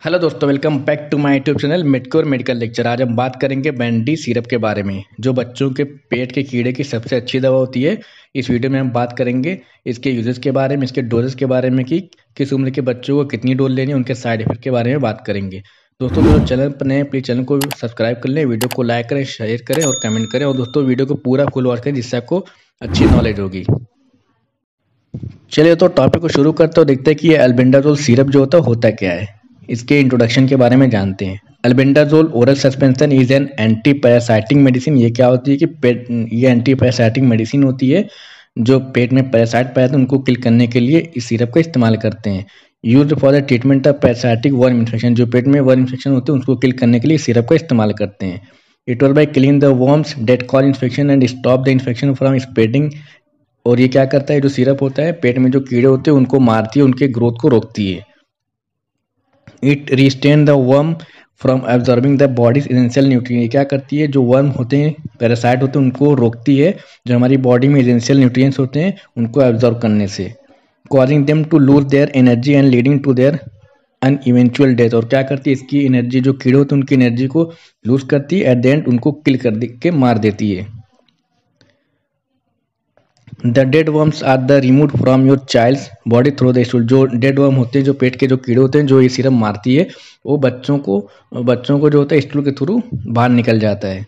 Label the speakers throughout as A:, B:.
A: Hello दोस्तों, welcome back to my YouTube channel Medcore medical lecture. आज हम बात करेंगे बैंडी सिरप के बारे में, जो बच्चों के पेट के कीड़े की सबसे अच्छी दवा होती है। इस वीडियो में हम बात करेंगे इसके यूजेस के बारे में, इसके डोजेस के बारे में कि किस उम्र के बच्चों को कितनी डोज लेनी है, उनके साइड इफेक्ट के बारे में बात करेंगे। दोस्तों, जो चैनल पर नए प्लीज चैनल को सब्सक्राइब कर लें, वीडियो को लाइक करें, शेयर करें और कमेंट करें। और दोस्तों, वीडियो को पूरा फुल वॉच करें जिससे आपको अच्छी नॉलेज होगी। चलिए तो टॉपिक को शुरू करते हो, देखते हैं कि ये अल्बेंडाजोल सिरप जो होता क्या है। इसके इंट्रोडक्शन के बारे में जानते हैं। Albendazole oral suspension is an anti parasitic medicine. ये क्या होती है कि ये एंटी पैरासाइटिक मेडिसिन होती है। जो पेट में पैरासाइट पाए जाते हैं उनको किल करने के लिए इस सिरप का इस्तेमाल करते हैं। Used for the treatment of parasitic worm infection. जो पेट में वर्म इन्फेक्शन होते हैं उसको किल करने के लिए इस सिरप का इस्तेमाल करते हैं। It will by killing the worms that cause infection and stop the infection from spreading. और ये क्या करता है, जो सिरप होता है पेट में जो कीड़े होते हैं उनको मारती है, उनके ग्रोथ को रोकती है। It restrains the worm from absorbing the body's essential nutrient. क्या करती है, जो वर्म होते हैं पैरासाइट होते हैं उनको रोकती है, जो हमारी बॉडी में एसेंशियल न्यूट्रिएंट्स होते हैं उनको एब्जॉर्ब करने से। Causing them to lose their energy and leading to their an eventual death. और क्या करती है, इसकी एनर्जी, जो कीड़े होते हैं उनकी एनर्जी को लूज करती है, एट द एंड उनको किल कर के मार देती है। The dead worms are the remove from your child's body through the stool. जो डेड वर्म होते हैं, जो पेट के जो कीड़े होते हैं, जो ये सिरप मारती है, वो बच्चों को जो होता है स्टूल के थ्रू बाहर निकल जाता है।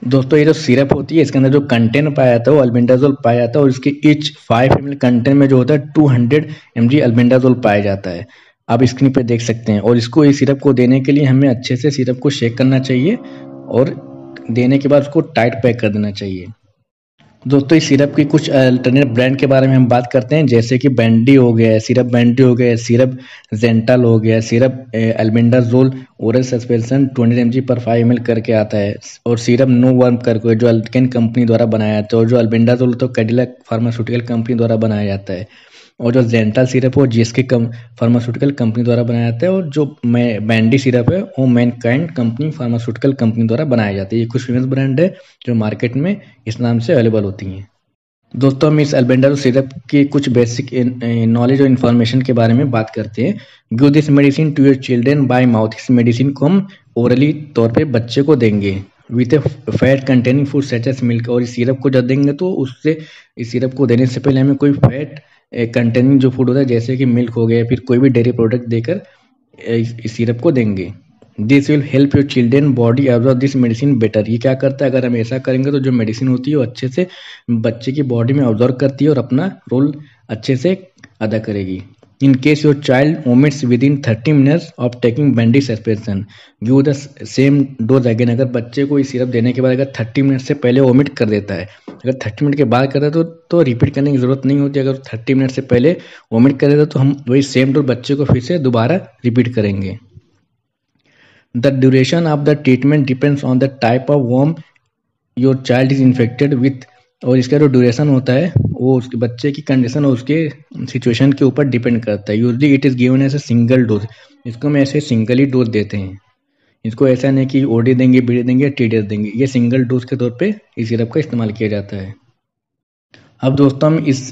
A: दोस्तों, ये जो सिरप होती है इसके अंदर जो कंटेंट पाया जाता है वो अल्बेंडाजोल पाया जाता है। और इसके ईच 5 ml कंटेंट में जो होता है 200 mg अल्बेंडाजोल पाया जाता है। आप स्क्रीन पे देख सकते हैं। और इसको, इस सिरप को देने के लिए हमें अच्छे से सिरप को शेक करना चाहिए और देने के बाद उसको टाइट पैक कर देना चाहिए। दोस्तों, इस सिरप की कुछ अल्टरनेट ब्रांड के बारे में हम बात करते हैं, जैसे कि बैंडी हो गया, सिरप बैंडी हो गया, सिरप जेंटल हो गया, syrup albendazole oral suspension 200 mg पर 5 ml करके आता है। और सिरप नो वर्म करके जो अल्केन कंपनी द्वारा बनाया जाता है। और जो अल्बेंडाजोल तो कैडिला फार्मास्यूटिकल कंपनी द्वारा बनाया जाता है। और जो जेंटल सिरप हो जीएसके फार्मास्यूटिकल कंपनी द्वारा बनाया जाता है। और जो बैंडी सिरप है वो मैनकाइंड कंपनी फार्मास्यूटिकल कंपनी द्वारा बनाया जाता है। ये कुछ फेमस ब्रांड है जो मार्केट में इस नाम से अवेलेबल होती हैं। दोस्तों, हम इस अल्बेंडाजोल सिरप की कुछ बेसिक नॉलेज और इन्फॉर्मेशन के बारे में बात करते हैं। Give this medicine to your children by mouth. इस मेडिसिन को हम ओरली तौर पे बच्चे को देंगे with a fat containing food such as milk. और इस सिरप को जब देंगे तो उससे, इस सिरप को देने से पहले हमें कोई फैट कंटेनिंग जो फूड होता है जैसे कि मिल्क हो गया, फिर कोई भी डेयरी प्रोडक्ट देकर इस सिरप को देंगे। This will help your children body absorb this medicine better. ये क्या करता है, अगर हम ऐसा करेंगे तो जो मेडिसिन होती है वो अच्छे से बच्चे की बॉडी में ऑब्जॉर्व करती है और अपना रोल अच्छे से अदा करेगी। In case your child vomits within 30 minutes of taking Bandy suspension give the same dose again. अगर बच्चे को इस सिरप देने के बाद अगर 30 मिनट से पहले वोमिट कर देता है, अगर 30 मिनट के बाद करता है तो रिपीट करने की जरूरत नहीं होती। अगर 30 मिनट से पहले वोमिट कर देता है तो हम वही सेम डोज बच्चे को फिर से दोबारा रिपीट करेंगे। The duration of the treatment depends on the type of worm your child is infected with. और इसका जो ड्यूरेशन होता है वो उसके बच्चे की कंडीशन और उसके सिचुएशन के ऊपर डिपेंड करता है। Usually it is given as a single dose. इसको हम ऐसे सिंगल ही डोज देते हैं। इसको ऐसा नहीं कि ओडी देंगे, बीडी देंगे, टीडीएस देंगे। ये सिंगल डोज के तौर पे इस सिरप का इस्तेमाल किया जाता है। अब दोस्तों, हम इस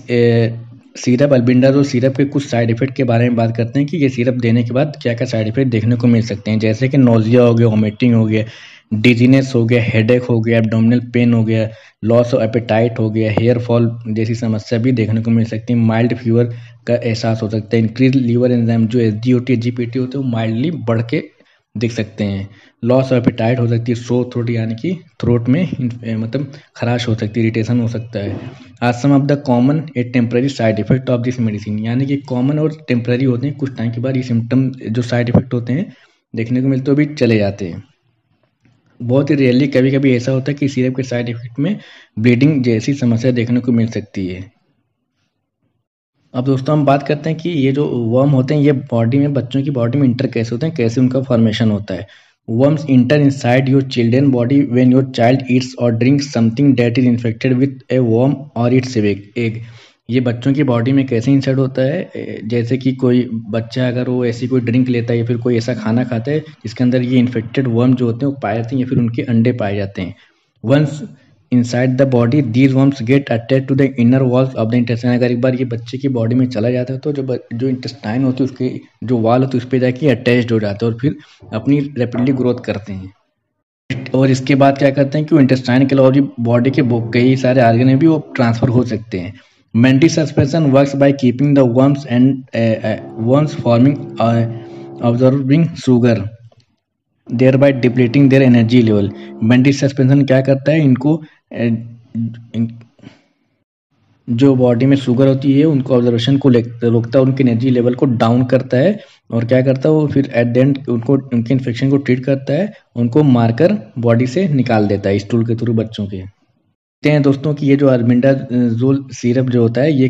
A: सिरप अल्बेंडाजोल सिरप के कुछ साइड इफेक्ट के बारे में बात करते हैं कि ये सिरप देने के बाद क्या क्या साइड इफेक्ट देखने को मिल सकते हैं, जैसे कि नोजिया हो गया, वोमिटिंग हो गया, डिजीनेस हो गया, हेडेक हो गया, एब्डोमिनल पेन हो गया, लॉस ऑफ एपेटाइट हो गया, हेयर फॉल जैसी समस्या भी देखने को मिल सकती है। माइल्ड फीवर का एहसास हो सकता है। इंक्रीज लीवर एंजाइम जो एसजीओटी जीपीटी होते हैं वो माइल्डली बढ़ के दिख सकते हैं। लॉस ऑफ एपेटाइट हो सकती है, सोर थ्रोट यानी कि थ्रोट में मतलब खराश हो सकती है, इरिटेशन हो सकता है। Are some of the common a temporary side effect of this medicine. यानी कि कॉमन और टेम्पररी होते हैं, कुछ टाइम के बाद ये सिम्टम जो साइड इफेक्ट होते हैं देखने को मिलते हैं भी चले जाते हैं। बहुत ही रेयरली कभी कभी ऐसा होता है कि सिरप के साइड इफेक्ट में ब्लीडिंग जैसी समस्या देखने को मिल सकती है। अब दोस्तों, हम बात करते हैं कि ये जो वर्म होते हैं ये बॉडी में, बच्चों की बॉडी में इंटर कैसे होते हैं, कैसे उनका फॉर्मेशन होता है। Worms enter inside your children body when your child eats or drinks something that is infected with a worm or its egg. ये बच्चों की बॉडी में कैसे इंसर्ट होता है, जैसे कि कोई बच्चा अगर वो ऐसी कोई ड्रिंक लेता है या फिर कोई ऐसा खाना खाता है जिसके अंदर ये इन्फेक्टेड वर्म जो होते हैं वो पाए जाते हैं या फिर उनके अंडे पाए जाते हैं। Once inside the body, these worms get attached to the inner walls of the intestine। अगर एक बार ये बच्चे की बॉडी में चला जाता है तो जो इंटेस्टाइन होती है उसके जो वाल होती है उस पर जाके अटैच्ड हो जाता है और फिर अपनी रैपिडली ग्रोथ करते हैं। और इसके बाद क्या करते हैं कि वो इंटेस्टाइन के अलावा बॉडी के कई सारे आर्गन में भी वो ट्रांसफर हो सकते हैं। Mental suspension works by keeping the worms and worms forming observing sugar their by depleting their energy level. Mental suspension क्या करता है, इनको जो बॉडी में शुगर होती है उनको ऑब्जर्वेशन को रोकता है, उनकी एनर्जी लेवल को डाउन करता है और क्या करता है वो फिर एट द एंड उनको उनके इन्फेक्शन को ट्रीट करता है, उनको मारकर बॉडी से निकाल देता है स्टूल के थ्रू बच्चों के। देखते हैं दोस्तों कि ये जो अल्बेंडाजोल सिरप जो होता है ये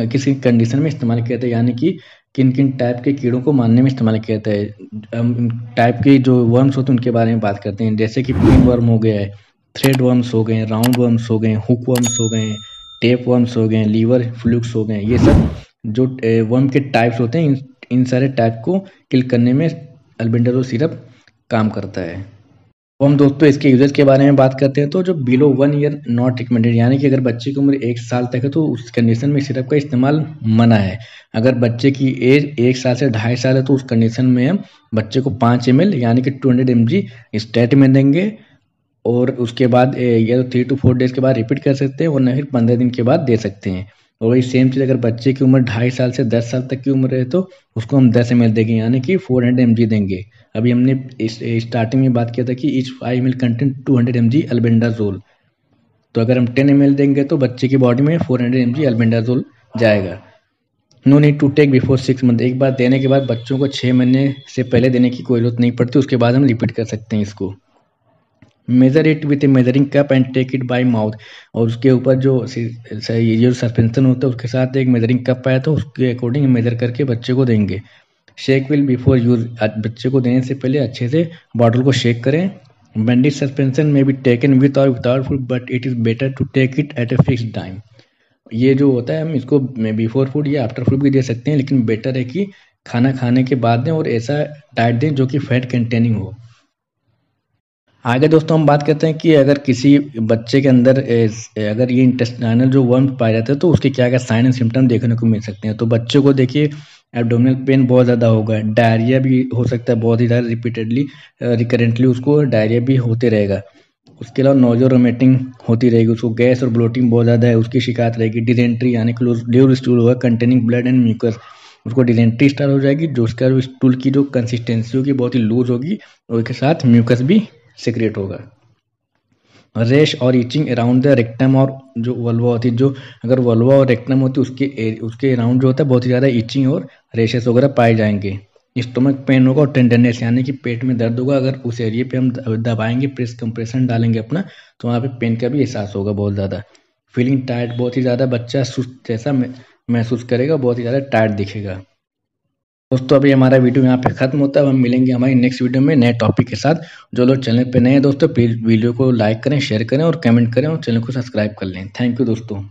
A: किसी कंडीशन में इस्तेमाल किया जाता है, यानी कि किन किन टाइप के कीड़ों को मारने में इस्तेमाल किया जाता है। हम टाइप के जो वर्म्स होते हैं उनके बारे में बात करते हैं, जैसे कि पिन वर्म हो गया है, थ्रेड वर्म्स हो गए, राउंड वर्म्स हो गए, हुक वर्म्स हो गए, टेप वर्म्स हो गए, लीवर फ्लूक्स हो गए। ये सब जो वर्म के टाइप्स होते हैं इन सारे टाइप को किल करने में अल्बेंडाजोल सिरप काम करता है। तो हम दोस्तों इसके यूजेस के बारे में बात करते हैं। तो जो बिलो 1 ईयर नॉट रिकमेंडेड, यानी कि अगर बच्चे की उम्र 1 साल तक है तो उस कंडीशन में सिरप का इस्तेमाल मना है। अगर बच्चे की एज 1 साल से 2.5 साल है तो उस कंडीशन में हम बच्चे को 5 ml यानी कि 200 mg स्टेट में देंगे और उसके बाद या तो 3 to 4 डेज के बाद रिपीट कर सकते हैं वरना फिर 15 दिन के बाद दे सकते हैं। और वही सेम चीज़ अगर बच्चे की उम्र 2.5 साल से 10 साल तक की उम्र है तो उसको हम 10 ml देंगे यानी कि 400 mg देंगे। अभी हमने स्टार्टिंग में बात किया था कि each 5 ml content 200 mg albendazole, तो अगर हम 10 ml देंगे तो बच्चे की बॉडी में 400 mg अल्बेंडाजोल जाएगा। No need to take before 6 month, एक बार देने के बाद बच्चों को 6 महीने से पहले देने की कोई जरूरत नहीं पड़ती, उसके बाद हम रिपीट कर सकते हैं इसको। Measure it with a measuring cup and take it by mouth, और उसके ऊपर जो सस्पेंशन होता है उसके साथ एक मेजरिंग कप आया तो उसके अकॉर्डिंग मेजर करके बच्चे को देंगे। शेक विल बिफोर यूज, बच्चे को देने से पहले अच्छे से बॉटल को शेक करें। बैंडेज सस्पेंशन में बी टेकन विथ और without food but it is better to take it at a fixed time. ये जो होता है हम इसको बिफोर फूड या आफ्टर फूड भी दे सकते हैं, लेकिन बेटर है कि खाना खाने के बाद दें और ऐसा डाइट दें जो कि फैट कंटेनिंग हो। आगे दोस्तों हम बात करते हैं कि अगर किसी बच्चे के अंदर अगर ये इंटेस्टाइनल जो वर्म पाए जाते हैं तो उसके क्या क्या साइन एंड सिम्टम देखने को मिल सकते हैं। तो बच्चों को देखिए एब्डोमिनल पेन बहुत ज़्यादा होगा, डायरिया भी हो सकता है बहुत ही ज़्यादा रिपीटेडली रिकरेंटली उसको डायरिया भी होते रहेगा। उसके अलावा नोजो वोमिटिंग होती रहेगी, उसको गैस और ब्लोटिंग बहुत ज़्यादा है उसकी शिकायत रहेगी। डिसेंट्री यानी कि ल्यूर स्टूल होगा कंटेनिंग ब्लड एंड म्यूकस, उसको डिसेंट्री स्टार्ट हो जाएगी जो उसका जो स्टूल की जो कंसिस्टेंसी होगी बहुत ही लूज होगी और उसके साथ म्यूकस भी सीक्रेट होगा। रेश और ईचिंग अराउंड द रेक्टम, और जो वल्वा होती है, जो अगर वल्वा और रेक्टम होती है उसके अराउंड जो होता है बहुत ही ज़्यादा ईचिंग और रेशेस वगैरह पाए जाएंगे। स्टोमक पेन होगा और टेंडरनेस यानी कि पेट में दर्द होगा, अगर उस एरिया पे हम दबाएंगे प्रेस कंप्रेशन डालेंगे अपना तो वहाँ पे पेन का भी एहसास होगा बहुत ज़्यादा। फीलिंग टायर्ड, बहुत ही ज़्यादा बच्चा सुस्त जैसा महसूस करेगा, बहुत ही ज़्यादा टायर्ड दिखेगा। दोस्तों अभी हमारा वीडियो यहाँ पे खत्म होता है, हम मिलेंगे हमारी नेक्स्ट वीडियो में नए टॉपिक के साथ। जो लोग चैनल पे नए हैं दोस्तों प्लीज़ वीडियो को लाइक करें, शेयर करें और कमेंट करें और चैनल को सब्सक्राइब कर लें। थैंक यू दोस्तों।